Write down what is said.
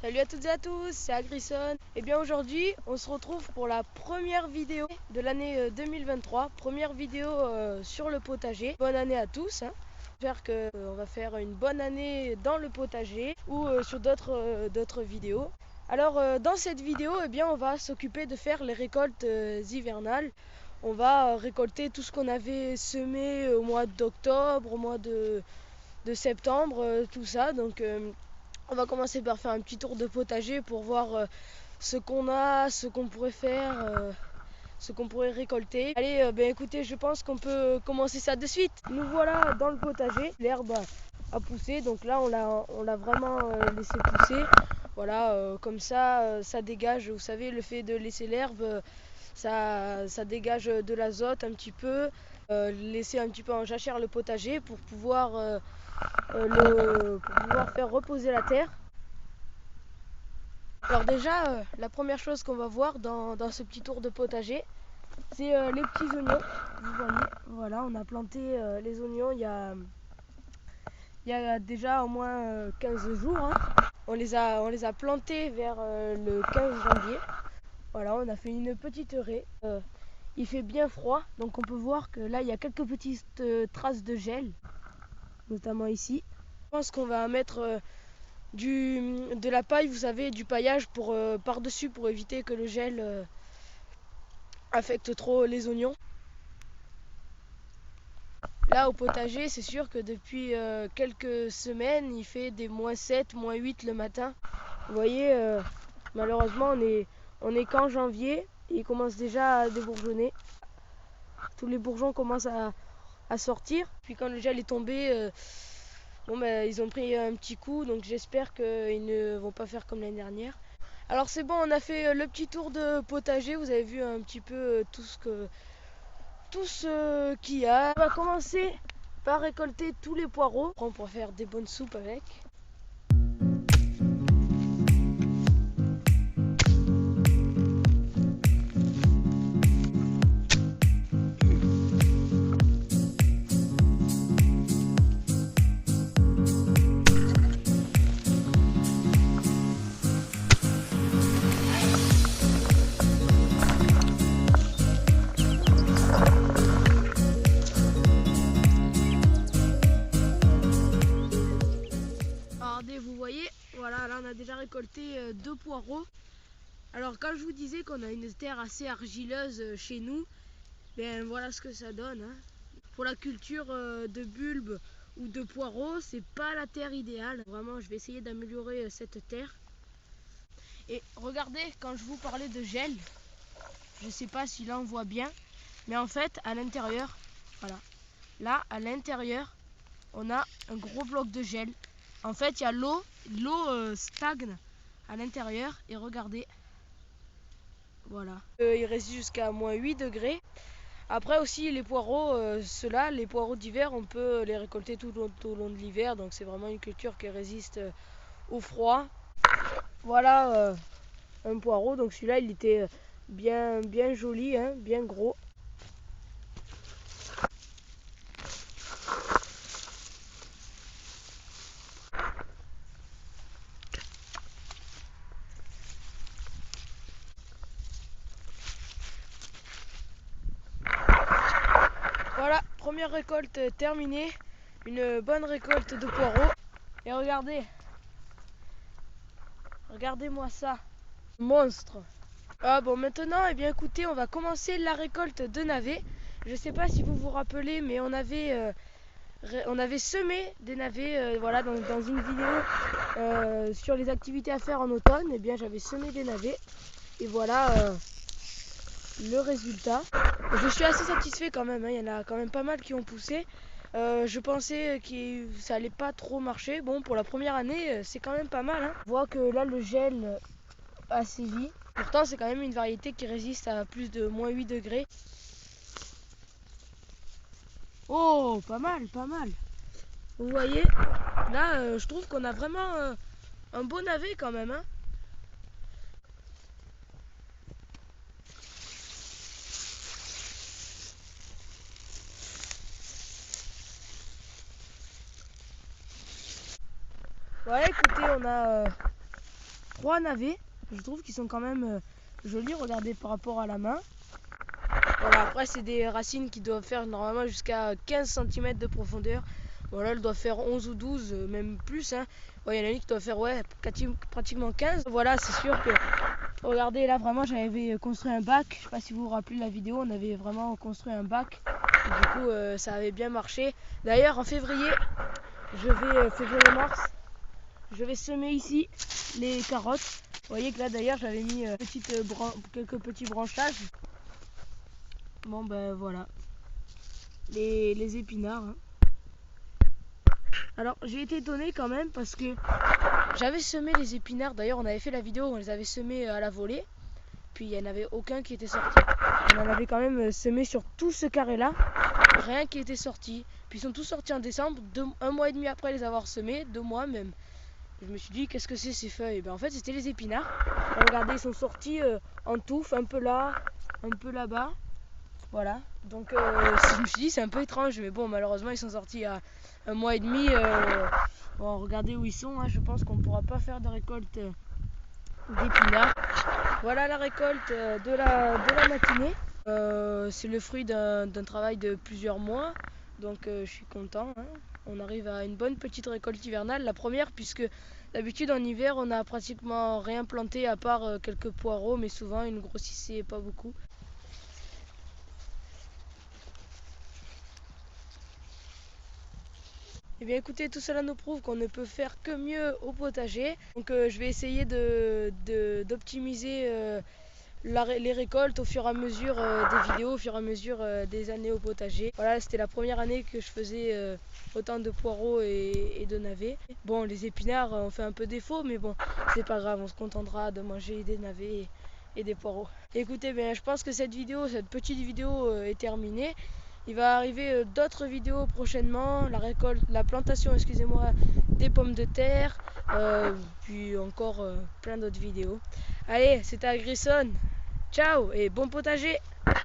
Salut à toutes et à tous, c'est Agrisson. Et bien aujourd'hui, on se retrouve pour la première vidéo de l'année 2023. Première vidéo sur le potager. Bonne année à tous. J'espère qu'on va faire une bonne année dans le potager ou sur d'autres vidéos. Alors dans cette vidéo, on va s'occuper de faire les récoltes hivernales. On va récolter tout ce qu'on avait semé au mois d'octobre, au mois de septembre, tout ça. Donc on va commencer par faire un petit tour de potager pour voir ce qu'on a, ce qu'on pourrait faire, ce qu'on pourrait récolter. Allez, écoutez, je pense qu'on peut commencer ça de suite. Nous voilà dans le potager. L'herbe a poussé, donc là on l'a vraiment laissé pousser. Voilà, comme ça, ça dégage. Vous savez, le fait de laisser l'herbe, ça dégage de l'azote un petit peu. Laisser un petit peu en jachère le potager pour pouvoir faire reposer la terre. Alors déjà, la première chose qu'on va voir dans ce petit tour de potager, c'est les petits oignons. Vous voyez, voilà, on a planté les oignons il y a déjà au moins 15 jours. On les a plantés vers le 15 janvier. Voilà, on a fait une petite raie. Il fait bien froid, donc on peut voir que là, il y a quelques petites traces de gel, notamment ici. Je pense qu'on va mettre de la paille, vous savez, du paillage par-dessus pour éviter que le gel affecte trop les oignons. Là au potager, c'est sûr que depuis quelques semaines, il fait des -7, -8 le matin. Vous voyez, malheureusement, on est qu'en janvier et il commence déjà à débourgeonner. Tous les bourgeons commencent à sortir. Puis quand le gel est tombé, ils ont pris un petit coup, donc j'espère qu'ils ne vont pas faire comme l'année dernière. Alors c'est bon, on a fait le petit tour de potager, vous avez vu un petit peu tout ce qu'il y a. On va commencer par récolter tous les poireaux pour faire des bonnes soupes avec. Vous voyez, voilà, là on a déjà récolté 2 poireaux. Alors quand je vous disais qu'on a une terre assez argileuse chez nous, voilà ce que ça donne. Pour la culture de bulbes ou de poireaux, c'est pas la terre idéale. Vraiment, je vais essayer d'améliorer cette terre. Et regardez, quand je vous parlais de gel, je sais pas si là on voit bien, mais en fait à l'intérieur, voilà, là à l'intérieur, on a un gros bloc de gel. En fait, il y a l'eau stagne à l'intérieur et regardez, voilà. Il résiste jusqu'à -8 degrés. Après aussi les poireaux, ceux-là, les poireaux d'hiver, on peut les récolter tout au long de l'hiver, donc c'est vraiment une culture qui résiste au froid. Voilà un poireau, donc celui-là il était bien joli, bien gros. Voilà, première récolte terminée, une bonne récolte de poireaux. Et regardez-moi ça, monstre. Ah bon, maintenant, écoutez, on va commencer la récolte de navets. Je sais pas si vous vous rappelez, mais on avait semé des navets, voilà, dans une vidéo sur les activités à faire en automne. J'avais semé des navets et voilà le résultat. Je suis assez satisfait quand même, il y en a quand même pas mal qui ont poussé. Je pensais que ça allait pas trop marcher. Bon, pour la première année, c'est quand même pas mal. On voit que là, le gel a sévi. Pourtant, c'est quand même une variété qui résiste à plus de -8 degrés. Oh, pas mal, pas mal. Vous voyez, là, je trouve qu'on a vraiment un beau navet quand même. Ouais, écoutez, 3 navets. Je trouve qu'ils sont quand même jolis, regardez par rapport à la main. Voilà, après c'est des racines qui doivent faire normalement jusqu'à 15 cm de profondeur. Voilà, elles doivent faire 11 ou 12, même plus. Hein. Ouais, il y en a une qui doit faire pratiquement 15. Voilà, c'est sûr que... Regardez, là vraiment j'avais construit un bac. Je sais pas si vous vous rappelez de la vidéo, on avait vraiment construit un bac. Et du coup, ça avait bien marché. D'ailleurs, en février, février-mars, je vais semer ici les carottes. Vous voyez que là d'ailleurs j'avais mis quelques petits branchages. Bon ben voilà, les épinards. Hein. Alors j'ai été étonné quand même parce que j'avais semé les épinards. D'ailleurs on avait fait la vidéo où on les avait semés à la volée. Puis il n'y en avait aucun qui était sorti. On en avait quand même semé sur tout ce carré là. Rien qui était sorti. Puis ils sont tous sortis en décembre, 1 mois et demi après les avoir semés, 2 mois même. Je me suis dit qu'est-ce que c'est ces feuilles? Ben, en fait c'était les épinards. Regardez, ils sont sortis en touffe, un peu là, un peu là-bas. Voilà, donc je me suis dit c'est un peu étrange, mais bon malheureusement ils sont sortis à 1 mois et demi. Bon, regardez où ils sont, hein. Je pense qu'on ne pourra pas faire de récolte d'épinards. Voilà la récolte de la matinée. C'est le fruit d'un travail de plusieurs mois, donc je suis content. Hein. On arrive à une bonne petite récolte hivernale, la première, puisque d'habitude en hiver on n'a pratiquement rien planté à part quelques poireaux, mais souvent ils ne grossissaient pas beaucoup. Eh bien écoutez, tout cela nous prouve qu'on ne peut faire que mieux au potager. Donc je vais essayer d'optimiser les récoltes au fur et à mesure des vidéos, au fur et à mesure des années au potager. Voilà, c'était la première année que je faisais autant de poireaux et de navets. Bon, les épinards ont fait un peu défaut, mais bon, c'est pas grave, on se contentera de manger des navets et des poireaux. Écoutez, bien, je pense que cette petite vidéo est terminée. Il va arriver d'autres vidéos prochainement, la plantation, excusez-moi, des pommes de terre, puis encore plein d'autres vidéos. Allez, c'était Agrison. Ciao et bon potager!